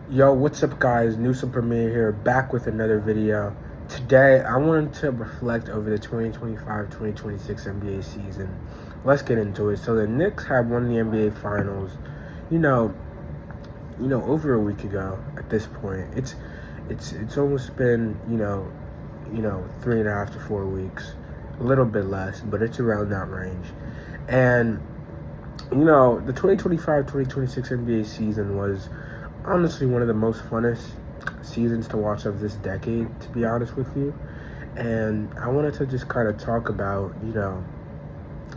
Yo, what's up guys? Newsom Premier here, back with another video. Today, I wanted to reflect over the 2025-2026 NBA season. Let's get into it. So the Knicks have won the NBA Finals, you know, over a week ago at this point. It's almost been, 3.5 to 4 weeks. A little bit less, but it's around that range. And the 2025-2026 NBA season was honestly one of the most funnest seasons to watch of this decade, to be honest with you. And I wanted to just kind of talk about,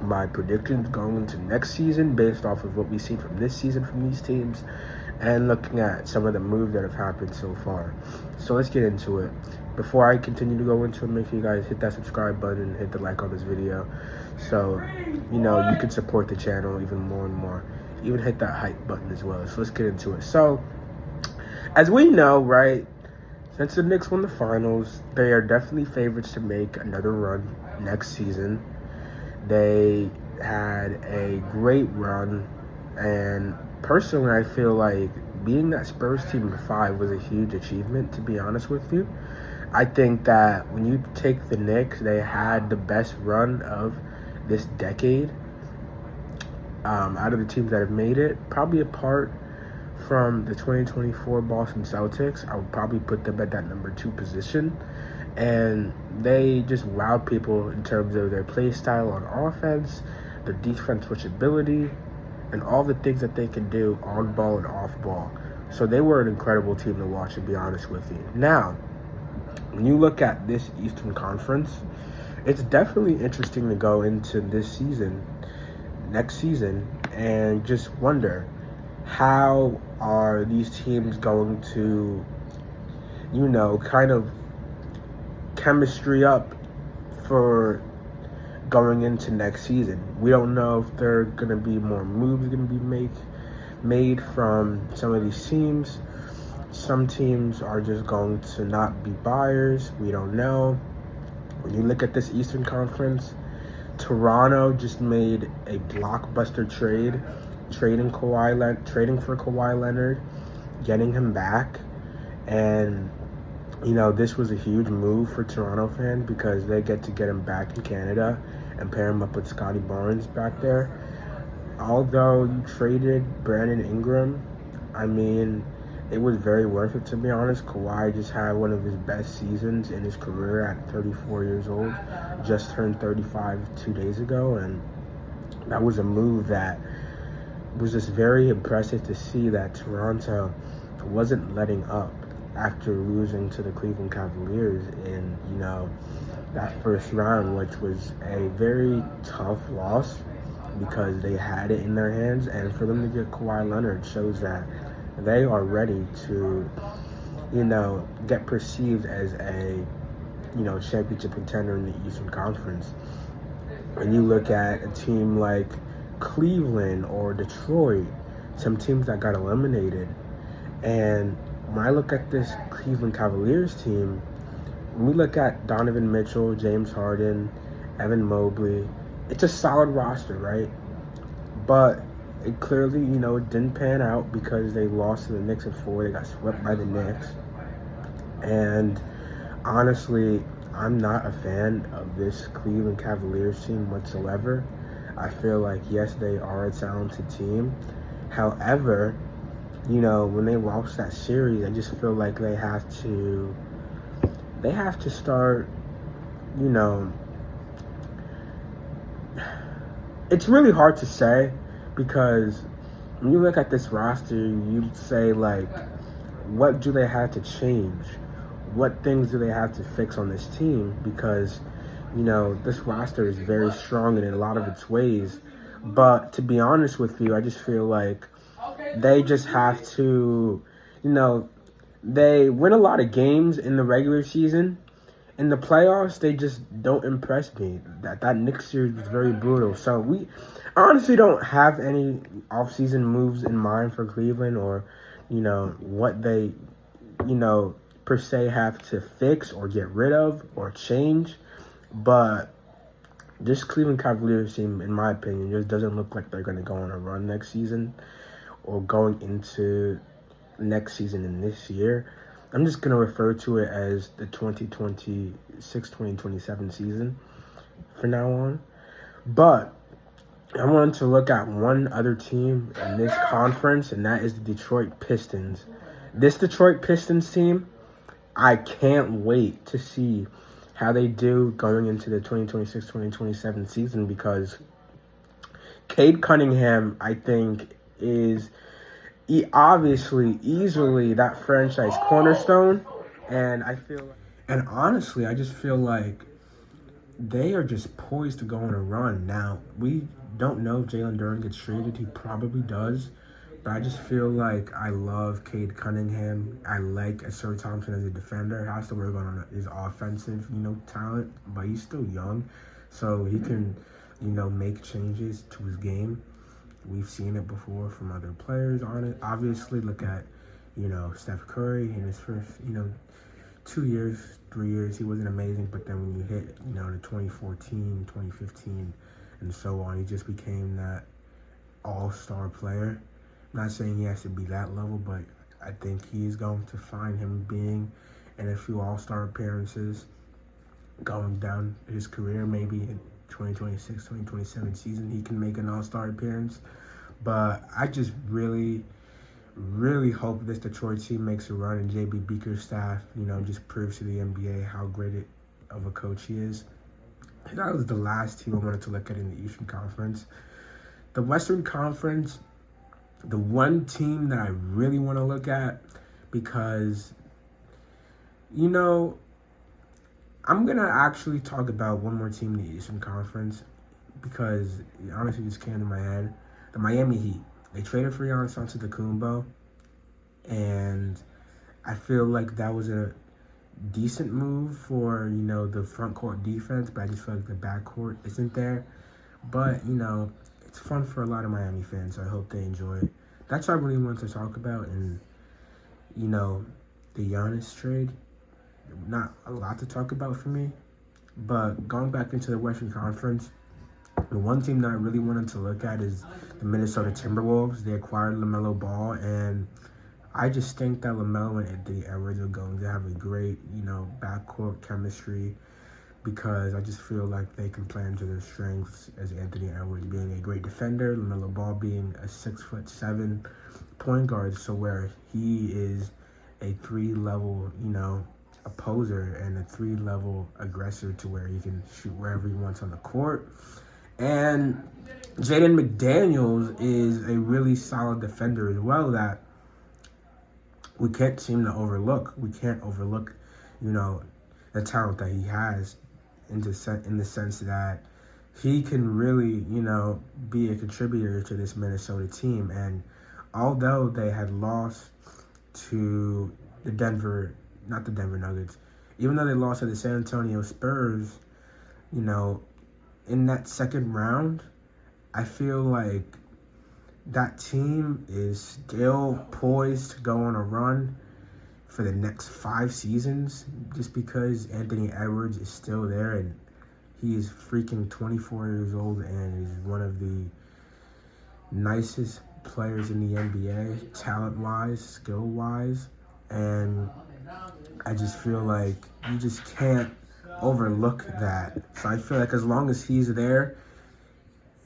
my predictions going into next season based off of what we've seen from this season from these teams and looking at some of the moves that have happened so far. So let's get into it. Before I continue to go into it, make sure you guys hit that subscribe button and hit the like on this video so, you can support the channel even more and more. Even hit that hype button as well. So let's get into it. So, as we know, right, since the Knicks won the finals, they are definitely favorites to make another run next season. They had a great run, and personally, I feel like being that Spurs team in 5 was a huge achievement, to be honest with you. I think that when you take the Knicks, they had the best run of this decade out of the teams that have made it, probably apart from the 2024 Boston Celtics. I would probably put them at that number 2 position. And they just wowed people in terms of their play style on offense, their defense switchability, and all the things that they can do on ball and off ball. So they were an incredible team to watch, to be honest with you. Now, when you look at this Eastern Conference, it's definitely interesting to go into this season, next season, and just wonder, how are these teams going to, kind of chemistry up for going into next season? We don't know if there are going to be more moves going to be made from some of these teams. Some teams are just going to not be buyers. We don't know. When you look at this Eastern Conference, Toronto just made a blockbuster trade, trading for Kawhi Leonard, getting him back. And, this was a huge move for Toronto fans because they get to get him back in Canada and pair him up with Scotty Barnes back there. Although you traded Brandon Ingram, it was very worth it, to be honest. Kawhi just had one of his best seasons in his career at 34 years old. Just turned 35 2 days ago, and that was a move that was just very impressive to see, that Toronto wasn't letting up after losing to the Cleveland Cavaliers in, that first round, which was a very tough loss because they had it in their hands. And for them to get Kawhi Leonard shows that they are ready to, get perceived as a, championship contender in the Eastern Conference. When you look at a team like Cleveland or Detroit, some teams that got eliminated. And when I look at this Cleveland Cavaliers team, when we look at Donovan Mitchell, James Harden, Evan Mobley, it's a solid roster, right? But it clearly, it didn't pan out because they lost to the Knicks in 4. They got swept by the Knicks. And honestly, I'm not a fan of this Cleveland Cavaliers team whatsoever. I feel like, yes, they are a talented team. However, when they lost that series, I just feel like they have to start, it's really hard to say, because when you look at this roster, you'd say, like, what do they have to change? What things do they have to fix on this team? Because, this roster is very strong in a lot of its ways. But to be honest with you, I just feel like they just have to, they win a lot of games in the regular season. In the playoffs, they just don't impress me. That Knicks series was very brutal. So we honestly don't have any offseason moves in mind for Cleveland, or, what they, per se have to fix or get rid of or change. But this Cleveland Cavaliers team, in my opinion, just doesn't look like they're going to go on a run next season or going into next season and this year. I'm just going to refer to it as the 2026-2027 season from now on. But I wanted to look at one other team in this conference, and that is the Detroit Pistons. This Detroit Pistons team, I can't wait to see how they do going into the 2026-2027 season, because Cade Cunningham, I think, is obviously easily that franchise cornerstone. And honestly, I just feel like they are just poised to go on a run. Now, we don't know if Jalen Duren gets traded. He probably does. But I just feel like I love Cade Cunningham. I like Asir Thompson as a defender. He has to work on his offensive, talent. But he's still young. So he can, make changes to his game. We've seen it before from other players on it. Obviously, look at, Steph Curry in his first, 2 years, 3 years, he wasn't amazing. But then when you hit, the 2014, 2015, and so on, he just became that all-star player. I'm not saying he has to be that level, but I think he's going to find him being in a few all-star appearances going down his career. Maybe in 2026, 2027 season, he can make an all-star appearance. But I just really, really hope this Detroit team makes a run, and J.B. Bickerstaff, just proves to the NBA how great of a coach he is. That was the last team I wanted to look at in the Eastern Conference. The Western Conference, the one team that I really want to look at, because, I'm going to actually talk about one more team in the Eastern Conference, because it honestly just came to my head. The Miami Heat. They traded for Giannis Antetokounmpo, and I feel like that was a decent move for, the front court defense, but I just feel like the back court isn't there. But, it's fun for a lot of Miami fans, so I hope they enjoy it. That's what I really wanted to talk about. And, the Giannis trade, not a lot to talk about for me. But going back into the Western Conference, the one team that I really wanted to look at is the Minnesota Timberwolves. They acquired LaMelo Ball, and I just think that LaMelo and Anthony Edwards are going to have a great, backcourt chemistry, because I just feel like they can play into their strengths, as Anthony Edwards being a great defender, LaMelo Ball being a 6'7" point guard, so where he is a 3-level, opposer and a 3-level aggressor, to where he can shoot wherever he wants on the court. And Jaden McDaniels is a really solid defender as well that we can't seem to overlook. We can't overlook, the talent that he has in the sense that he can really, be a contributor to this Minnesota team. And although they had lost to not the Denver Nuggets, even though they lost to the San Antonio Spurs, in that second round, I feel like that team is still poised to go on a run for the next 5 seasons, just because Anthony Edwards is still there, and he is freaking 24 years old and is one of the nicest players in the NBA, talent-wise, skill-wise. And I just feel like you just can't overlook that. So I feel like as long as he's there,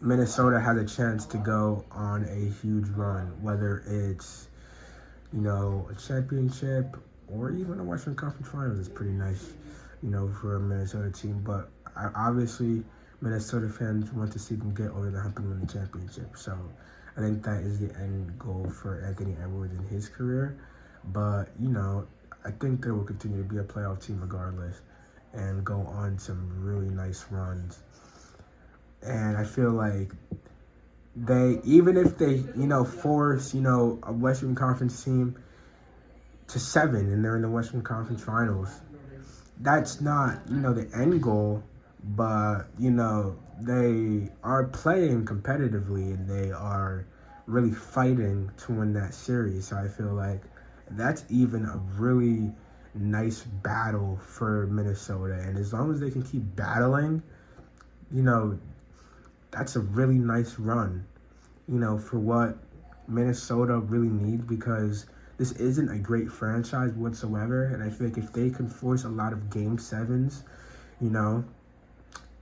Minnesota has a chance to go on a huge run, whether it's, a championship or even a Western Conference Finals. Is pretty nice, for a Minnesota team. But obviously, Minnesota fans want to see them get over the hump and win the championship. So I think that is the end goal for Anthony Edwards in his career. But, I think they will continue to be a playoff team regardless and go on some really nice runs. And I feel like even if they, force, a Western Conference team to 7 and they're in the Western Conference Finals, that's not, the end goal, but, they are playing competitively and they are really fighting to win that series. So I feel like that's even a really nice battle for Minnesota. And as long as they can keep battling, that's a really nice run, for what Minnesota really needs, because this isn't a great franchise whatsoever. And I feel like if they can force a lot of game sevens, you know,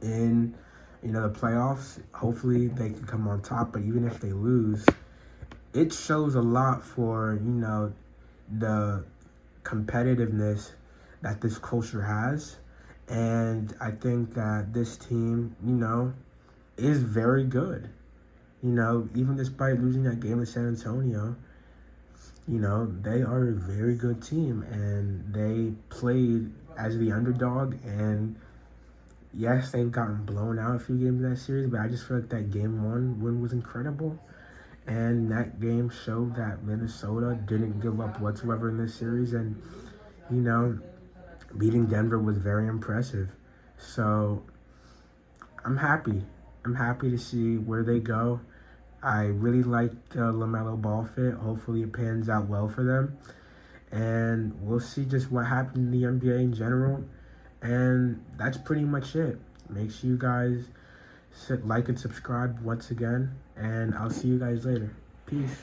in the playoffs, hopefully they can come on top. But even if they lose, it shows a lot for, the competitiveness that this culture has. And I think that this team, is very good. Even despite losing that game to San Antonio, they are a very good team, and they played as the underdog. And yes, they've gotten blown out a few games in that series, but I just feel like that game one win was incredible. And that game showed that Minnesota didn't give up whatsoever in this series. And, beating Denver was very impressive. So I'm happy. I'm happy to see where they go. I really like LaMelo Ball fit. Hopefully it pans out well for them. And we'll see just what happened in the NBA in general. And that's pretty much it. Make sure you guys like and subscribe once again. And I'll see you guys later. Peace.